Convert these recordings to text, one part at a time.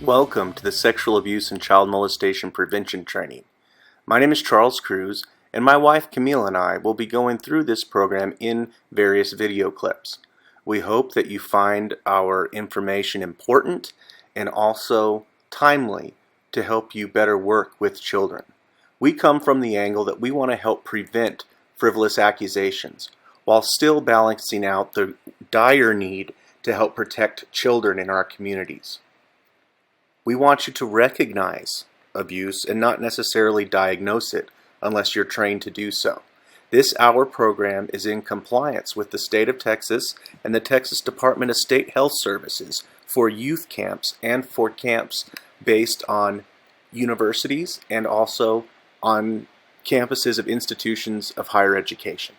Welcome to the Sexual Abuse and Child Molestation Prevention Training. My name is Charles Cruz, and my wife Camille and I will be going through this program in various video clips. We hope that you find our information important and also timely to help you better work with children. We come from the angle that we want to help prevent frivolous accusations while still balancing out the dire need to help protect children in our communities. We want you to recognize abuse and not necessarily diagnose it unless you're trained to do so. This hour program is in compliance with the state of Texas and the Texas Department of State Health Services for youth camps and for camps based on universities and also on campuses of institutions of higher education.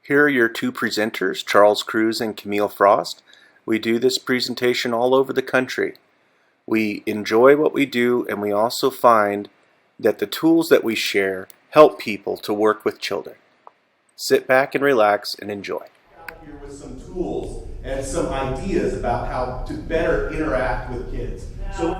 Here are your two presenters, Charles Cruz and Camille Frost. We do this presentation all over the country. We enjoy what we do, and we also find that the tools that we share help people to work with children. Sit back and relax and enjoy. Here with some tools and some ideas about how to better interact with kids. So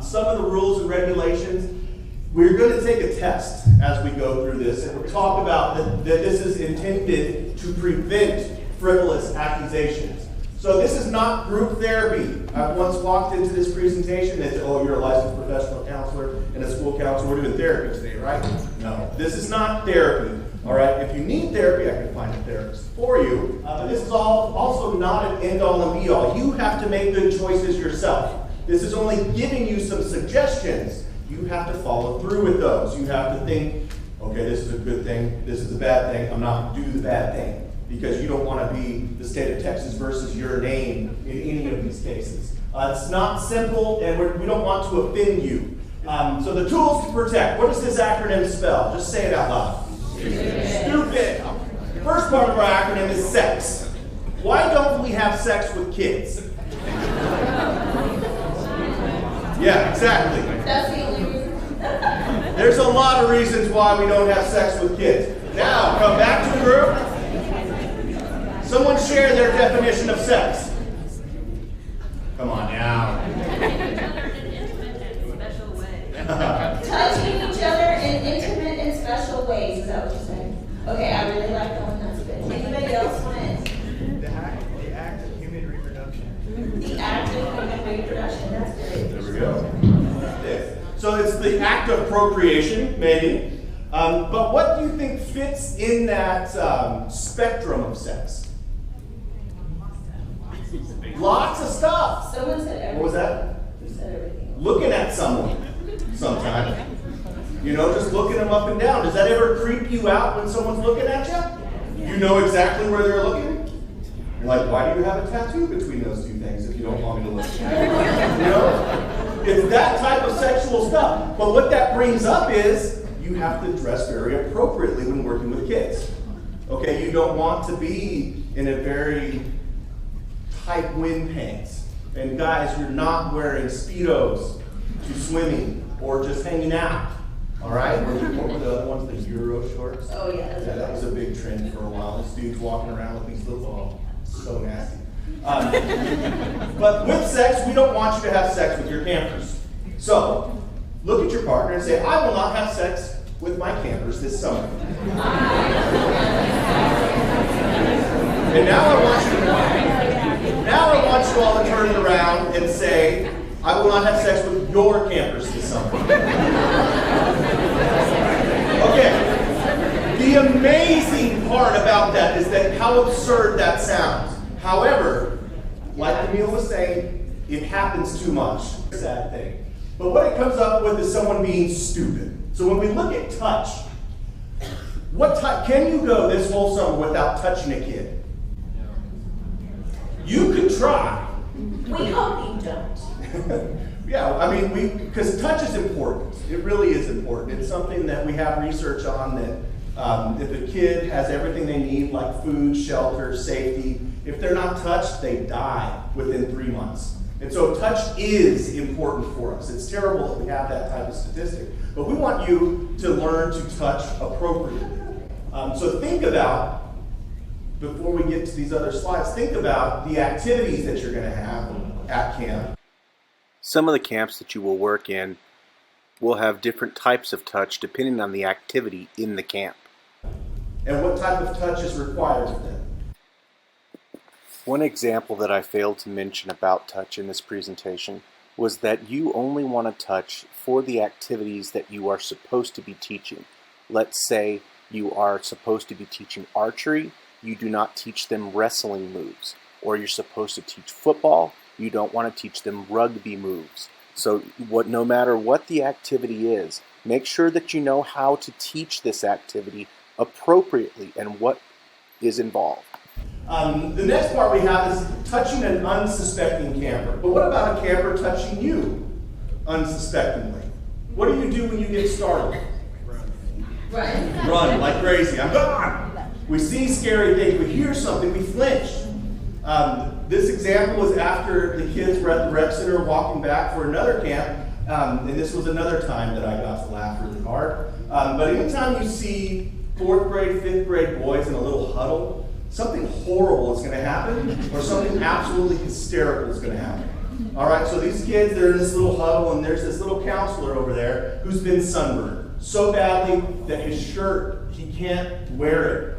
some of the rules and regulations, we're going to take a test as we go through this, and we'll talk about that this is intended to prevent frivolous accusations. So this is not group therapy. I once walked into this presentation and said, oh, you're a licensed professional counselor and a school counselor. We're doing therapy today, right? No, this is not therapy. All right, if you need therapy, I can find a therapist for you. But this is also not an end-all and be-all. You have to make good choices yourself. This is only giving you some suggestions. You have to follow through with those. You have to think, okay, this is a good thing, this is a bad thing, I'm not going to do the bad thing. Because you don't want to be the state of Texas versus your name in any of these cases. It's not simple, and we don't want to offend you. So the tools to protect, what does this acronym spell? Just say it out loud. Stupid. The first part of our acronym is sex. Why don't we have sex with kids? Yeah, exactly. That's the only reason. There's a lot of reasons why we don't have sex with kids. Now, come back to the group. Someone share their definition of sex. Come on now. Touching each other in intimate and special ways. Is that what you're saying? Okay, I really like that one. That's good. Anybody else want it? The act of human reproduction. The act of human reproduction. That's great. There we go. So it's the act of procreation, maybe. But what do you think fits in that spectrum of sex? Lots of stuff. Someone said everything. What was that? Who said everything? Looking at someone sometimes. You know, just looking them up and down. Does that ever creep you out when someone's looking at you? You know exactly where they're looking? You're like, why do you have a tattoo between those two things if you don't want me to look? You know? It's that type of sexual stuff. But what that brings up is you have to dress very appropriately when working with kids. Okay, you don't want to be in a very tight wind pants. And guys, you're not wearing Speedos to swimming or just hanging out. All right? What were the other ones? The Euro shorts? Oh, yeah. Yeah, that was a big trend for a while. These dudes walking around with these little, so nasty. But with sex, we don't want you to have sex with your campers. So, look at your partner and say, I will not have sex with my campers this summer. And now I want you all to turn it around and say, I will not have sex with your campers this summer. Okay. The amazing part about that is that how absurd that sounds. However, like Camille was saying, it happens too much. Sad thing. But what it comes up with is someone being stupid. So when we look at touch, can you go this whole summer without touching a kid? You could try. We hope you don't. Yeah, I mean, because touch is important. It really is important. It's something that we have research on that if a kid has everything they need, like food, shelter, safety, if they're not touched, they die within 3 months. And so touch is important for us. It's terrible that we have that type of statistic. But we want you to learn to touch appropriately. So think about, before we get to these other slides, think about the activities that you're going to have at camp. Some of the camps that you will work in will have different types of touch depending on the activity in the camp. And what type of touch is required of them? One example that I failed to mention about touch in this presentation was that you only want to touch for the activities that you are supposed to be teaching. Let's say you are supposed to be teaching archery, you do not teach them wrestling moves. Or you're supposed to teach football, you don't want to teach them rugby moves. So no matter what the activity is, make sure that you know how to teach this activity appropriately and what is involved. The next part we have is touching an unsuspecting camper. But what about a camper touching you unsuspectingly? What do you do when you get startled? Run. Run like crazy. I'm gone. We see scary things. We hear something. We flinch. This example was after the kids were at the rec center walking back for another camp. And this was another time that I got to laugh really hard. But anytime you see 4th grade, 5th grade boys in a little huddle, something horrible is going to happen, or something absolutely hysterical is going to happen. All right, so these kids, they're in this little huddle, and there's this little counselor over there who's been sunburned so badly that his shirt, he can't wear it,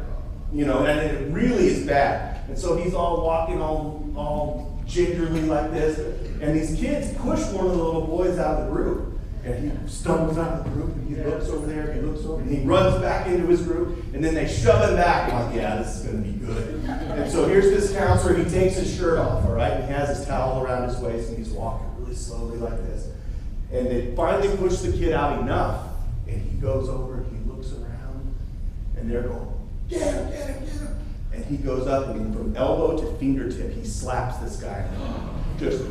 and it really is bad. And so he's all walking all gingerly like this, and these kids push one of the little boys out of the group. And he stumbles out of the group, and he looks over there, and he runs back into his group, and then they shove him back. I'm like, yeah, this is going to be good. And so here's this counselor, he takes his shirt off, all right? He has his towel around his waist, and he's walking really slowly like this. And they finally push the kid out enough, and he goes over, and he looks around, and they're going, get him, get him, get him. And he goes up, and from elbow to fingertip, he slaps this guy. Just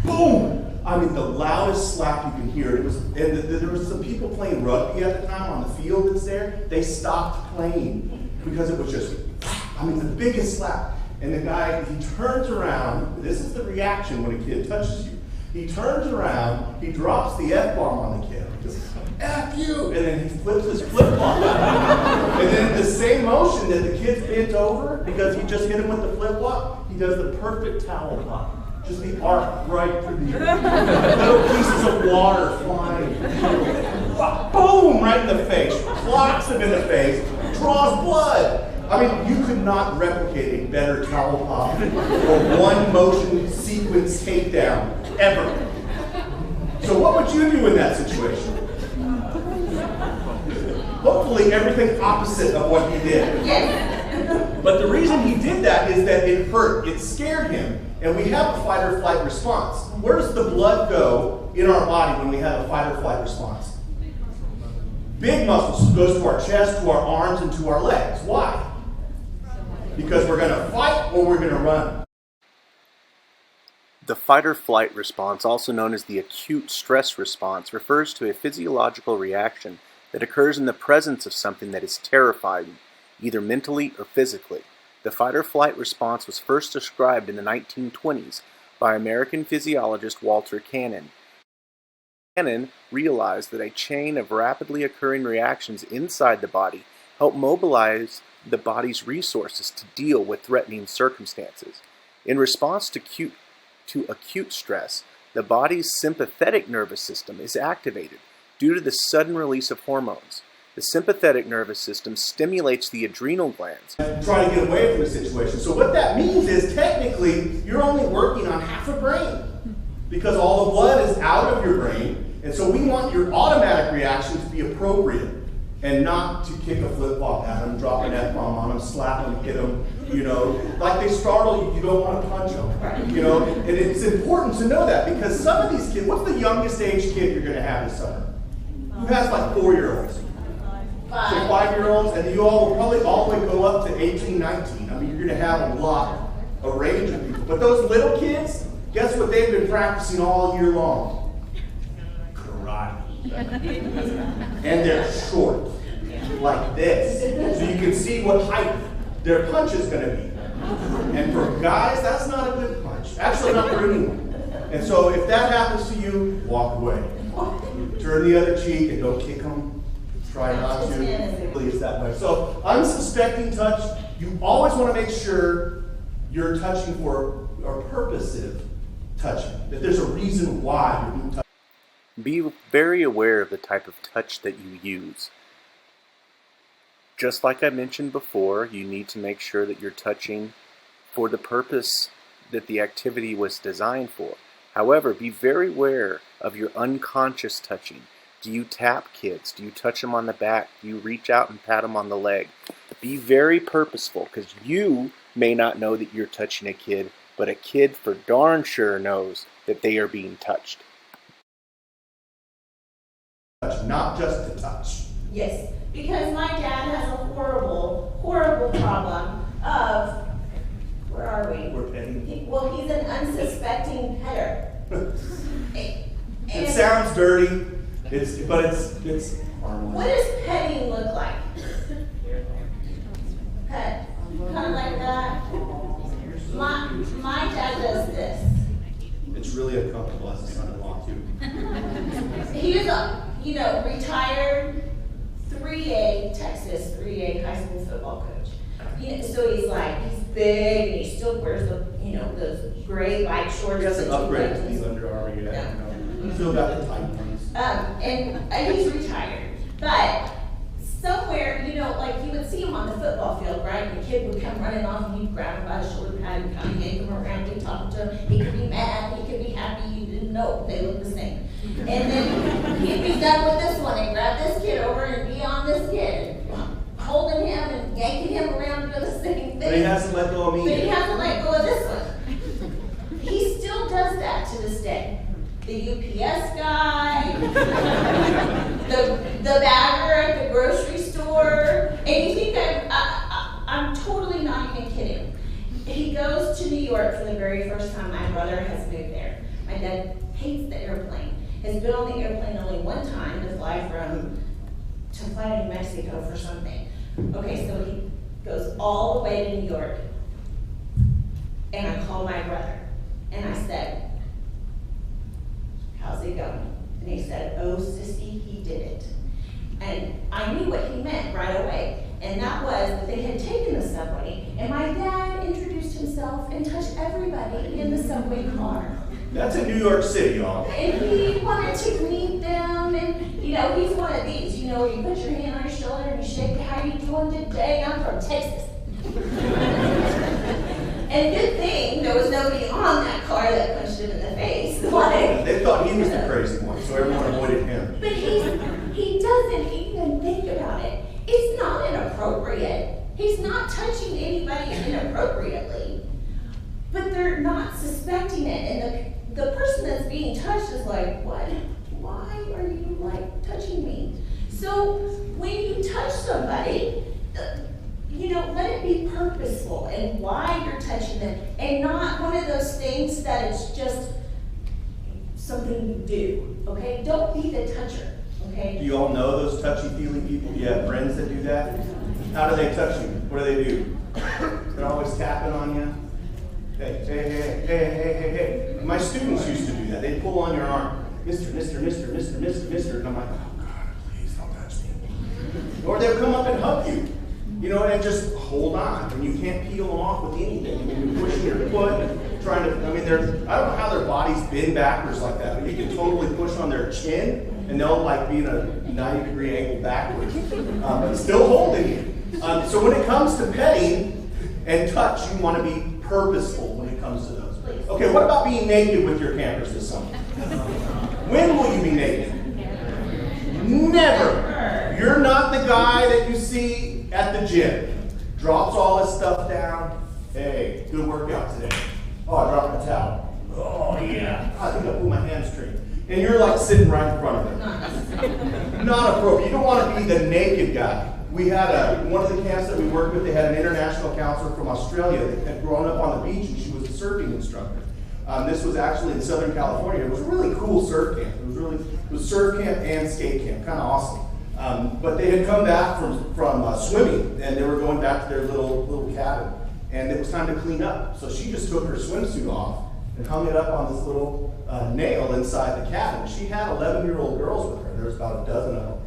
boom! I mean, the loudest slap you can hear. There was some people playing rugby at the time on the field that's there. They stopped playing because it was just, the biggest slap. And the guy, he turns around. This is the reaction when a kid touches you. He turns around, he drops the F-bomb on the kid. He goes, F you! And then he flips his flip-flop. And then the same motion that the kid's bent over, because he just hit him with the flip-flop, he does the perfect towel pop. Just the arc right through the little pieces of water flying. Boom! Right in the face. Clocks him in the face. Draws blood. You could not replicate a better towel pop or one motion sequence takedown ever. So what would you do in that situation? Hopefully everything opposite of what he did. Yes. But the reason he did that is that it hurt. It scared him. And we have a fight or flight response. Where does the blood go in our body when we have a fight or flight response? Big muscles. It goes to our chest, to our arms, and to our legs. Why? Because we're going to fight or we're going to run. The fight or flight response, also known as the acute stress response, refers to a physiological reaction that occurs in the presence of something that is terrifying, either mentally or physically. The fight or flight response was first described in the 1920s by American physiologist Walter Cannon. Cannon realized that a chain of rapidly occurring reactions inside the body help mobilize the body's resources to deal with threatening circumstances. In response to acute stress, the body's sympathetic nervous system is activated due to the sudden release of hormones. The sympathetic nervous system stimulates the adrenal glands. Try to get away from the situation. So what that means is technically you're only working on half a brain because all the blood is out of your brain. And so we want your automatic reaction to be appropriate and not to kick a flip-flop at them, drop an F-bomb on them, slap them, hit them, like they startle you, you don't want to punch them, and it's important to know that because some of these kids, what's the youngest age kid you're going to have this summer? Who has like 4-year-olds? So 5-year-olds, and you all will probably all the way go up to 18, 19. You're going to have a range of people. But those little kids, guess what they've been practicing all year long? Karate. And they're short, like this. So you can see what height their punch is going to be. And for guys, that's not a good punch. Actually, not for anyone. And so if that happens to you, walk away. Turn the other cheek and don't kick them. Try not to. Please that way. So unsuspecting touch, you always want to make sure you're touching for a purposive touching, that there's a reason why you're being touched. Be very aware of the type of touch that you use. Just like I mentioned before, you need to make sure that you're touching for the purpose that the activity was designed for. However, be very aware of your unconscious touching. Do you tap kids? Do you touch them on the back? Do you reach out and pat them on the leg? Be very purposeful, because you may not know that you're touching a kid, but a kid for darn sure knows that they are being touched. Not just to touch. Yes, because my dad has a horrible, horrible problem of, where are we? We're petting. Well, he's an unsuspecting petter. It sounds dirty, but it's harmless. What does petting look like? Pet, kind of like that. My dad does this. It's really uncomfortable as a son-in-law too. He was a, retired 3A, Texas 3A high school football coach. So he's big and he still wears those gray bike shorts. He hasn't that you upgraded put to these in. Under Armour yet. No. He's still got the tight ones. And he's retired. But somewhere, you would see him on the football field, right? The kid would come running off and you'd grab him by the shoulder pad and kind of yank him around and talk to him. He could be mad, he could be happy, you didn't know. They look the same. And then he'd be done with this one and grab this kid over and be on this kid. Holding him and yanking him around doing the same thing. But he hasn't let go of me But he yet. hasn't let go of this one. He still does that to this day. The UPS guy, the bagger at the grocery store, and you think I'm totally not even kidding. He goes to New York for the very first time. My brother has moved there. My dad hates the airplane. Has been on the airplane only one time to fly to New Mexico for something. Okay, so he goes all the way to New York, and I called my brother, and I said, "How's it going?" And he said, "Oh, sissy, he did it." And I knew what he meant right away, and that was that they had taken the subway, and my dad introduced himself and touched everybody in the subway car. That's in New York City, y'all. And he wanted to meet them, and he's one of these, where you put your hand on your shoulder and you shake, "How you doing today? I'm from Texas." And good thing there was nobody on that car that punched him in the face. They thought he was the crazy one, so everyone avoided him. But he doesn't even think about it. It's not inappropriate. He's not touching anybody inappropriately. But they're not suspecting it, and the person that's being touched is like, "What? Why are you touching me?" So when you touch somebody, let it be purposeful and why you're touching them, and not one of those things that it's just something you do. Okay, don't be the toucher. Okay. Do you all know those touchy-feely people? Do you have friends that do that? How do they touch you? What do they do? They're always tapping on you. Hey, hey, hey, hey, hey, hey, hey. My students used to do that. They'd pull on your arm. Mister, and I'm like, "Oh God, please don't touch me." Or they'll come up and hug you, and just hold on. And you can't peel them off with anything. I mean, you're pushing your foot, trying to, I don't know how their bodies bend backwards like that, but you can totally push on their chin, and they'll be in a 90-degree angle backwards, but still holding you. So when it comes to petting and touch, you want to be purposeful when it comes to those. Okay, what about being naked with your campers this summer? When will you be naked? Never. You're not the guy that you see at the gym. Drops all his stuff down. Hey, good workout today. Oh, I dropped my towel. Oh, yeah. I think I pulled my hamstring. And you're sitting right in front of him. Not appropriate. You don't want to be the naked guy. We had one of the camps that we worked with, they had an international counselor from Australia that had grown up on the beach, and she was a surfing instructor. This was actually in Southern California. It was a really cool surf camp. It was surf camp and skate camp, kind of awesome. But they had come back from swimming, and they were going back to their little cabin, and it was time to clean up. So she just took her swimsuit off and hung it up on this little nail inside the cabin. She had 11-year-old girls with her. There was about a dozen of them.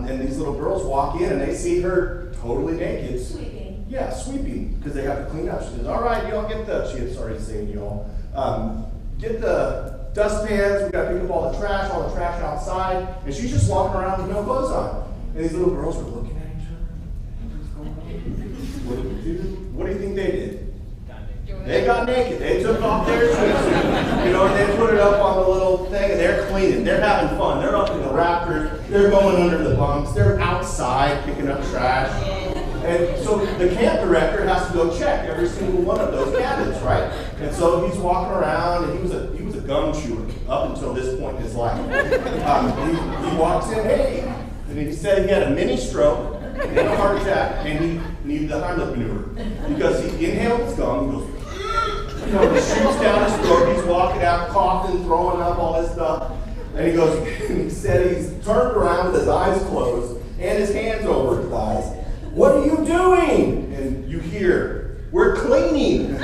And these little girls walk in and they see her totally naked. Sweeping. Yeah, sweeping, because they have to clean up. She says, "All right, y'all get the," she had started saying y'all, get the dustpans, we gotta pick up all the trash outside, and she's just walking around with no clothes on. And these little girls were looking at each other. What did we do? What do you think they did? They got naked. They took off their swimsuit, and they put it up on the little thing, and they're cleaning. They're having fun. They're up in the rafters. They're going under the bunks. They're outside picking up trash. And so the camp director has to go check every single one of those cabins, right? And so he's walking around, and he was a gum chewer up until this point in his life. He walks in, hey, and he said he had a mini stroke, and a heart attack, and he needed the Heimlich maneuver because he inhaled his gum. He goes, he shoots down his throat. He's walking out, coughing, throwing up all this stuff, and he said he's turned around with his eyes closed and his hands over his eyes. What are you doing? And you hear, we're cleaning.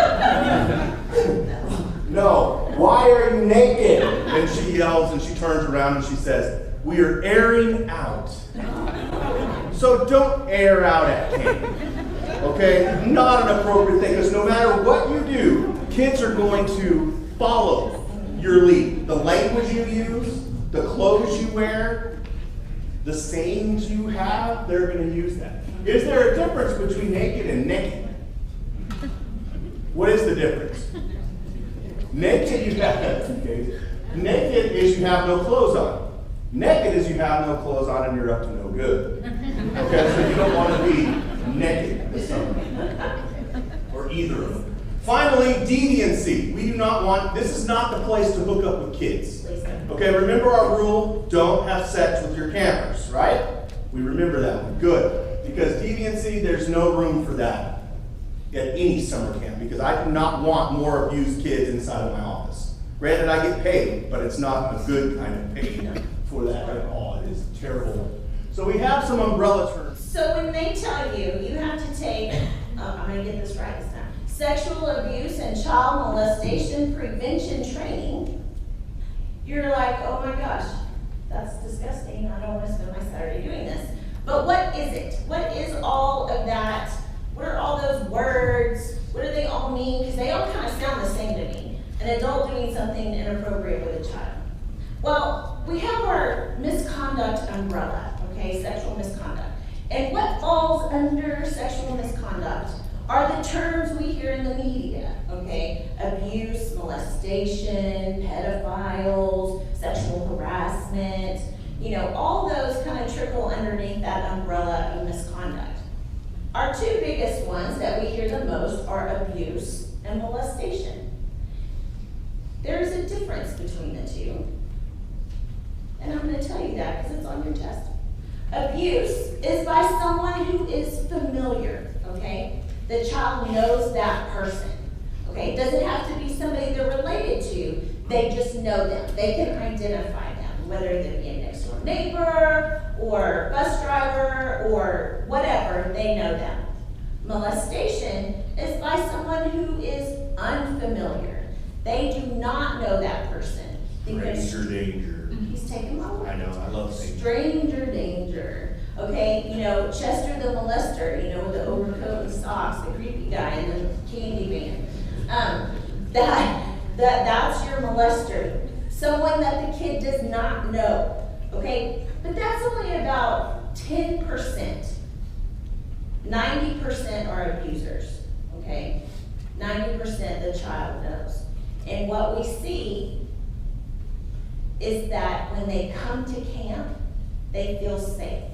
No, why are you naked? And she yells and she turns around and she says, we are airing out. So don't air out at camp. Okay? Not an appropriate thing, because no matter what you do, kids are going to follow your lead. The language you use, the clothes you wear, the sayings you have, they're going to use that. Is there a difference between naked and naked? What is the difference? Naked is you have no clothes on. Naked is you have no clothes on and you're up to no good. Okay, so you don't want to be naked with someone. Or either of them. Finally, deviancy. We do not want, this is not the place to hook up with kids. Okay, remember our rule, don't have sex with your campers, right? We remember that one. Good. Because deviancy, there's no room for that at any summer camp, because I do not want more abused kids inside of my office. Granted, I get paid, but it's not a good kind of paid for that at all. It is terrible. So we have some umbrella terms. So when they tell you, you have to take, I'm going to get this right this time, sexual abuse and child molestation prevention training, you're like, oh my gosh, that's disgusting. I don't want to spend my Saturday doing this. But what is it? What is all of that? What are all those words? What do they all mean? Because they all kind of sound the same to me. An adult doing something inappropriate with a child. Well, we have our misconduct umbrella, okay, sexual misconduct. And what falls under sexual misconduct are the terms we hear in the media, okay? Abuse, molestation, pedophiles, sexual harassment, all those kind of trickle underneath that umbrella of misconduct. Our two biggest ones that we hear the most are abuse and molestation. There's a difference between the two. And I'm going to tell you that because it's on your test. Abuse is by someone who is familiar, okay? The child knows that person, okay? It doesn't have to be somebody they're related to. They just know them. They can identify them, whether they be a next door neighbor or bus driver or whatever, they know them. Molestation is by someone who is unfamiliar. They do not know that person. Stranger danger. He's taking my word. I know, I love saying stranger danger. Okay, Chester the molester, with the overcoat and socks, the creepy guy in the candy van. That's your molester. Someone that the kid does not know. Okay, but that's only about 10%. 90% are abusers. Okay, 90% the child knows. And what we see is that when they come to camp, they feel safe.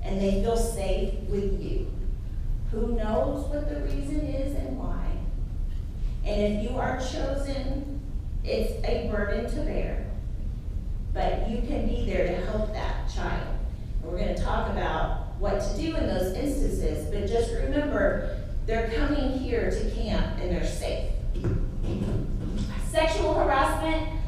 And they feel safe with you. Who knows what the reason is and why? And if you are chosen, it's a burden to bear. But you can be there to help that child. And we're going to talk about what to do in those instances, but just remember, they're coming here to camp and they're safe. Sexual harassment.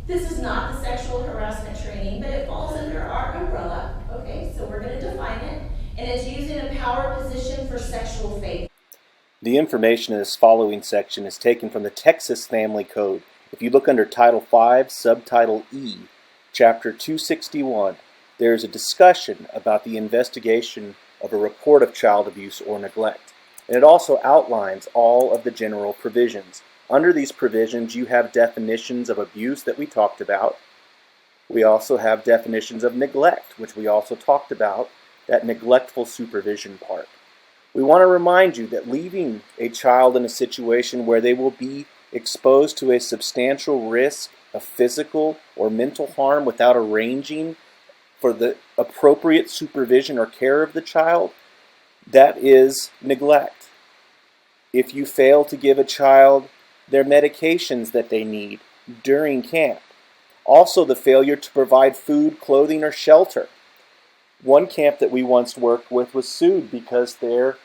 This is not the sexual harassment training, but it falls under our umbrella. Okay, so we're going to define it. And it's used in a power position for sexual faith. The information in this following section is taken from the Texas Family Code. If you look under Title 5, Subtitle E, Chapter 261, there is a discussion about the investigation of a report of child abuse or neglect. And it also outlines all of the general provisions. Under these provisions, you have definitions of abuse that we talked about. We also have definitions of neglect, which we also talked about, that neglectful supervision part. We want to remind you that leaving a child in a situation where they will be exposed to a substantial risk of physical or mental harm without arranging for the appropriate supervision or care of the child, that is neglect. If you fail to give a child their medications that they need during camp, also the failure to provide food, clothing, or shelter. One camp that we once worked with was sued because their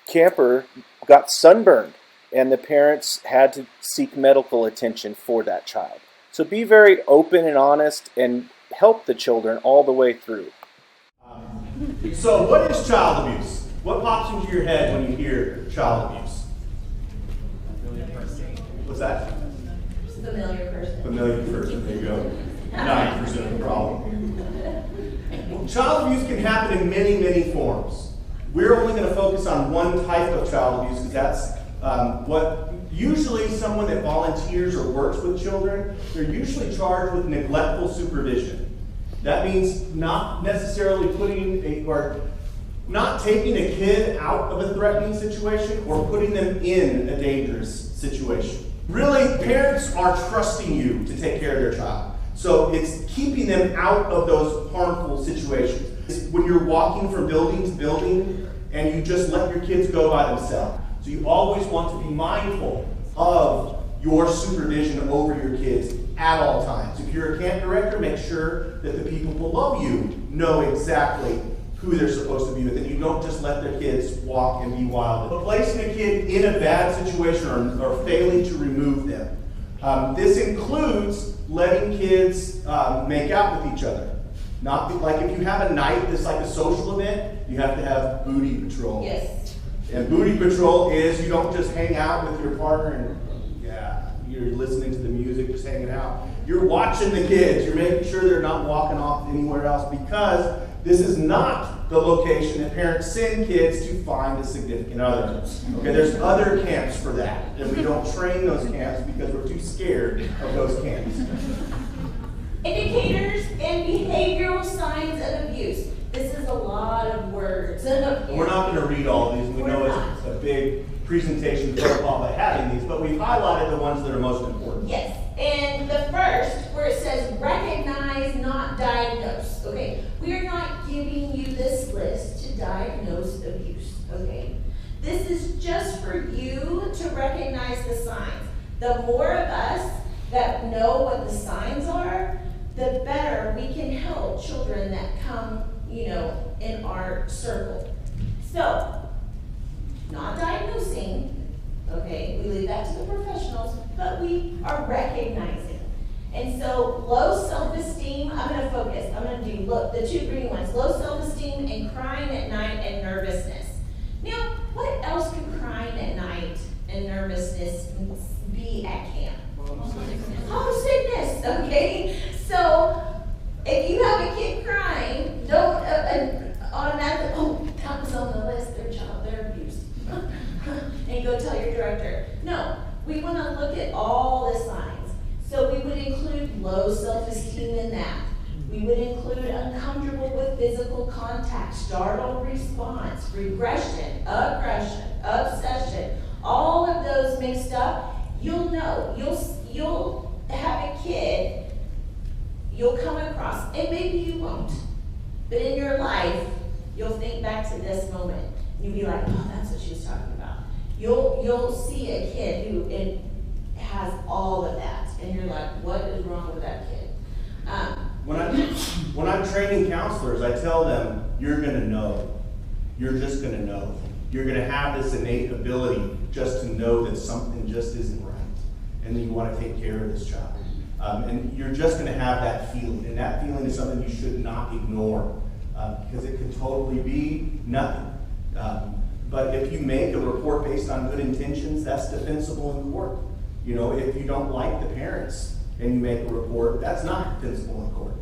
camper got sunburned and the parents had to seek medical attention for that child. So be very open and honest and help the children all the way through. So what is child abuse? What pops into your head when you hear child abuse? What's that? Familiar person. Familiar person, there you go. 90% of the problem. Child abuse can happen in many, many forms. We're only going to focus on one type of child abuse because that's what usually someone that volunteers or works with children, they're usually charged with neglectful supervision. That means not necessarily not taking a kid out of a threatening situation or putting them in a dangerous situation. Really, parents are trusting you to take care of their child. So it's keeping them out of those harmful situations. It's when you're walking from building to building and you just let your kids go by themselves. So you always want to be mindful of your supervision over your kids at all times. If you're a camp director, make sure that the people below you know exactly who they're supposed to be with, and you don't just let their kids walk and be wild. But placing a kid in a bad situation or failing to remove them. This includes letting kids make out with each other. Not like if you have a night that's like a social event, you have to have booty patrol. Yes. And booty patrol is you don't just hang out with your partner and you're listening to the music, just hanging out. You're watching the kids. You're making sure they're not walking off anywhere else because this is not the location that parents send kids to find a significant other. Okay, there's other camps for that, and we don't train those camps because we're too scared of those camps. Indicators and behavioral signs of abuse. This is a lot of words. We're not going to read all of these. We know it's a big presentation protocol by having these, but we've highlighted the ones that are most important. Yes, and the first, where it says recognize, not diagnose. Okay, we are not giving you this list to diagnose abuse. Okay, this is just for you to recognize the signs. The more of us that know what the signs are, the better we can help children that come, in our circle. So, not diagnosing, okay, we leave that to the professionals, but we are recognizing. And so, low self-esteem, I'm going to focus. I'm going to do, the two green ones, low self-esteem and crying at night and nervousness. Now, what else could crying at night and nervousness be at camp? Homesickness, okay? So, if you have a kid crying, don't automatically, that was on the list, they're abused. And go tell your director. No, we want to look at all the signs. So we would include low self-esteem in that. We would include uncomfortable with physical contact, startled response, regression, aggression, obsession, all of those mixed up. You'll know. You'll have a kid you'll come across, and maybe you won't, but in your life, you'll think back to this moment. You'll be like, oh, that's what she was talking about. You'll see a kid who has all of that, and you're like, what is wrong with that kid? When I'm training counselors, I tell them, you're going to know. You're just going to know. You're going to have this innate ability just to know that something just isn't right, and then you want to take care of this child. And you're just going to have that feeling, and that feeling is something you should not ignore because it can totally be nothing. But if you make a report based on good intentions, that's defensible in court. If you don't like the parents and you make a report, that's not defensible in court.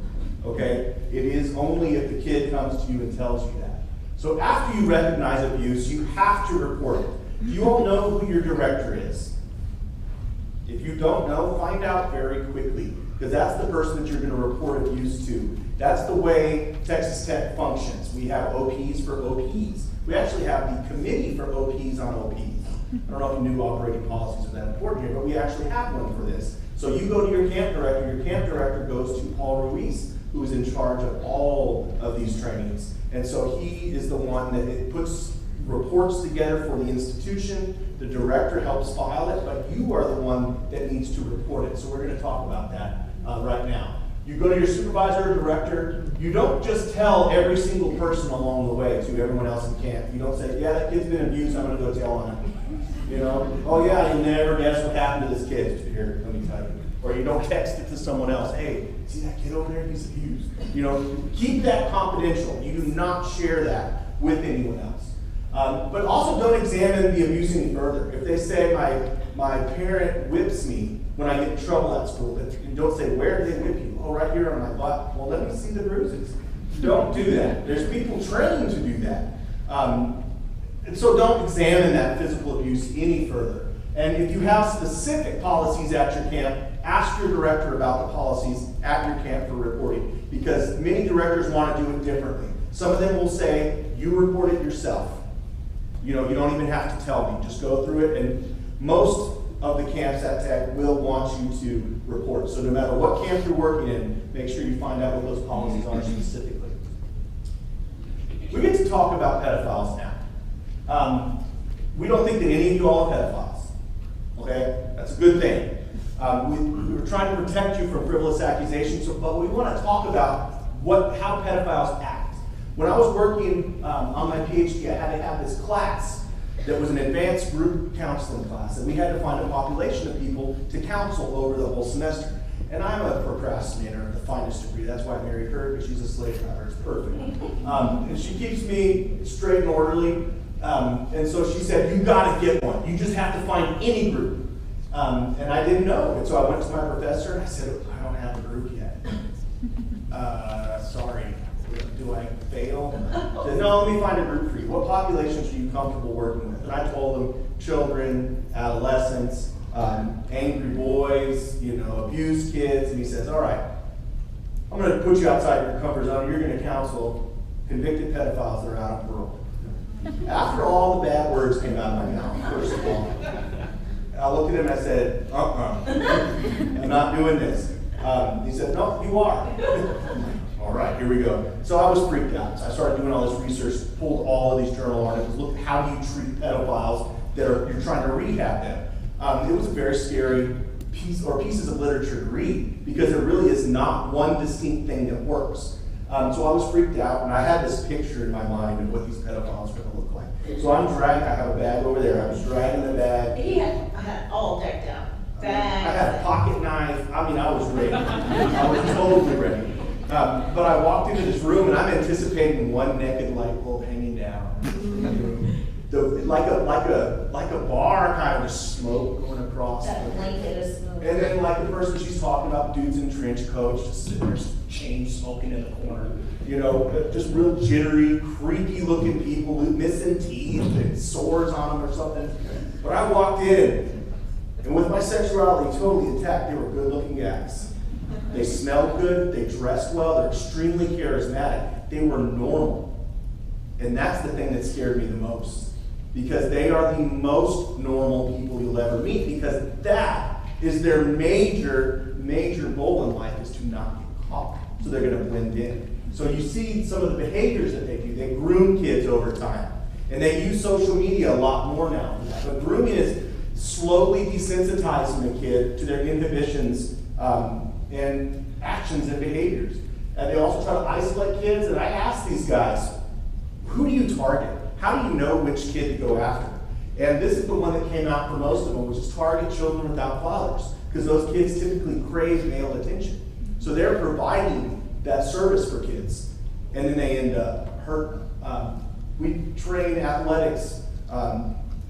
Okay? It is only if the kid comes to you and tells you that. So after you recognize abuse, you have to report it. Do you all know who your director is? If you don't know, find out very quickly, because that's the person that you're going to report abuse to. That's the way Texas Tech functions. We have OPs for OPs. We actually have the committee for OPs on OPs. I don't know if you knew operating policies are that important here, but we actually have one for this. So you go to your camp director goes to Paul Ruiz, who is in charge of all of these trainings. And so he is the one that it puts reports together for the institution. The director helps file it, but you are the one that needs to report it. So we're going to talk about that right now. You go to your supervisor or director. You don't just tell every single person along the way to everyone else in camp. You don't say, yeah, that kid's been abused, I'm going to go tell on him. You know, oh yeah, you'll never guess what happened to this kid. Here, let me tell you. Or you don't text it to someone else. Hey, see that kid over there? He's abused. You know, keep that confidential. You do not share that with anyone else. But also don't examine the abuse any further. If they say my parent whips me when I get in trouble at school, don't say, where did they whip you? Oh, right here on my butt. Well, let me see the bruises. Don't do that. There's people trained to do that. And so don't examine that physical abuse any further. And if you have specific policies at your camp, ask your director about the policies at your camp for reporting, because many directors want to do it differently. Some of them will say, you report it yourself. You know, you don't even have to tell me, just go through it. And most of the camps at Tech will want you to report. So no matter what camp you're working in, make sure you find out what those policies are specifically. We get to talk about pedophiles now. We don't think that any of you all are pedophiles. Okay? That's a good thing. We were trying to protect you from frivolous accusations, but we want to talk about how pedophiles act. When I was working on my PhD, I had to have this class that was an advanced group counseling class, and we had to find a population of people to counsel over the whole semester. And I'm a procrastinator of the finest degree. That's why I married her, because she's a slave driver. It's perfect. And she keeps me straight and orderly. And so she said, you got to get one. You just have to find any group. And I didn't know. And so I went to my professor and I said, I don't have a group yet. Sorry. Do I fail? He said, no, let me find a group for you. What populations are you comfortable working with? And I told him children, adolescents, angry boys, abused kids. And he says, all right, I'm going to put you outside your comfort zone. You're going to counsel convicted pedophiles that are out on parole. After all the bad words came out of my mouth, first of all, I looked at him and I said, I'm not doing this. He said, no, you are. All right, here we go. So I was freaked out. So I started doing all this research, pulled all of these journal articles, looked at how do you treat pedophiles that you're trying to rehab them. It was a very scary pieces of literature to read, because there really is not one distinct thing that works. So I was freaked out, and I had this picture in my mind of what these pedophiles were going to look like. So I have a bag over there. I was dragging the bag. He had all decked out. Bags. I had a pocket knife. I was ready. I was totally ready. But I walked into this room, and I'm anticipating one naked light bulb hanging down. Like a bar, kind of smoke going across. That blanket of smoke. And then like the person she's talking about, dudes in trench coats, just sitting there, chain smoking in the corner. Just real jittery, creepy looking people, missing teeth and sores on them or something. But I walked in, and with my sexuality totally intact, they were good looking guys. They smelled good, they dressed well, they're extremely charismatic. They were normal. And that's the thing that scared me the most. Because they are the most normal people you'll ever meet, because that is their major goal in life, is to not get caught. So they're going to blend in. So you see some of the behaviors that they do. They groom kids over time. And they use social media a lot more now. But grooming is slowly desensitizing a kid to their inhibitions and actions and behaviors. And they also try to isolate kids. And I ask these guys, who do you target? How do you know which kid to go after? And this is the one that came out for most of them, which is target children without fathers, because those kids typically crave male attention. So they're providing that service for kids, and then they end up hurting. We train athletics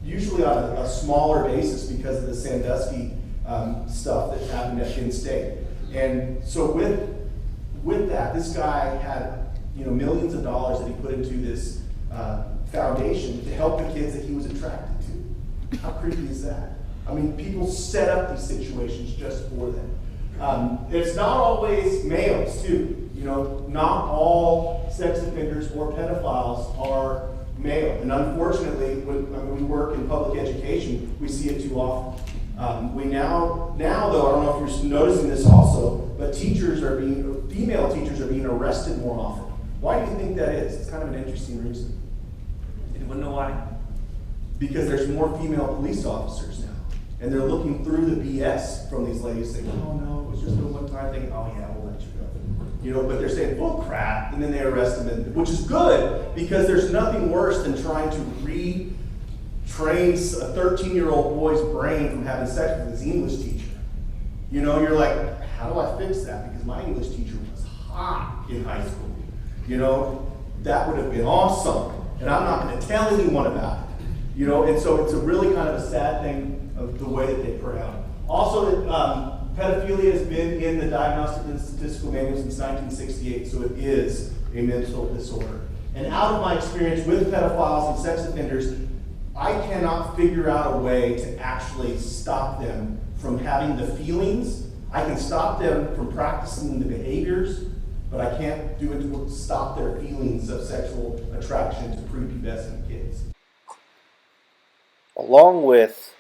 usually on a smaller basis because of the Sandusky stuff that happened at Penn State. And so with that, this guy had millions of dollars that he put into this foundation to help the kids that he was attracted to. How creepy is that? I mean, people set up these situations just for them. It's not always males, too. You know, not all sex offenders or pedophiles are male. And unfortunately, when we work in public education, we see it too often. We now though, I don't know if you're noticing this also, but female teachers are being arrested more often. Why do you think that is? It's kind of an interesting reason. Anyone know why? Because there's more female police officers now. And they're looking through the BS from these ladies saying, oh no, it was just a one-time thing. Oh yeah, we'll let you go. You know, but they're saying, well, crap, and then they arrest them, which is good, because there's nothing worse than trying to retrain a 13-year-old boy's brain from having sex with his English teacher. You know, you're like, how do I fix that? Because my English teacher was hot in high school. You know, that would have been awesome, and I'm not going to tell anyone about it. You know, and so it's a really kind of a sad thing of the way that they put out. Also, pedophilia has been in the Diagnostic and Statistical Manual since 1968, so it is a mental disorder. And out of my experience with pedophiles and sex offenders, I cannot figure out a way to actually stop them from having the feelings. I can stop them from practicing the behaviors, but I can't do it to stop their feelings of sexual attraction to prepubescent kids. Along with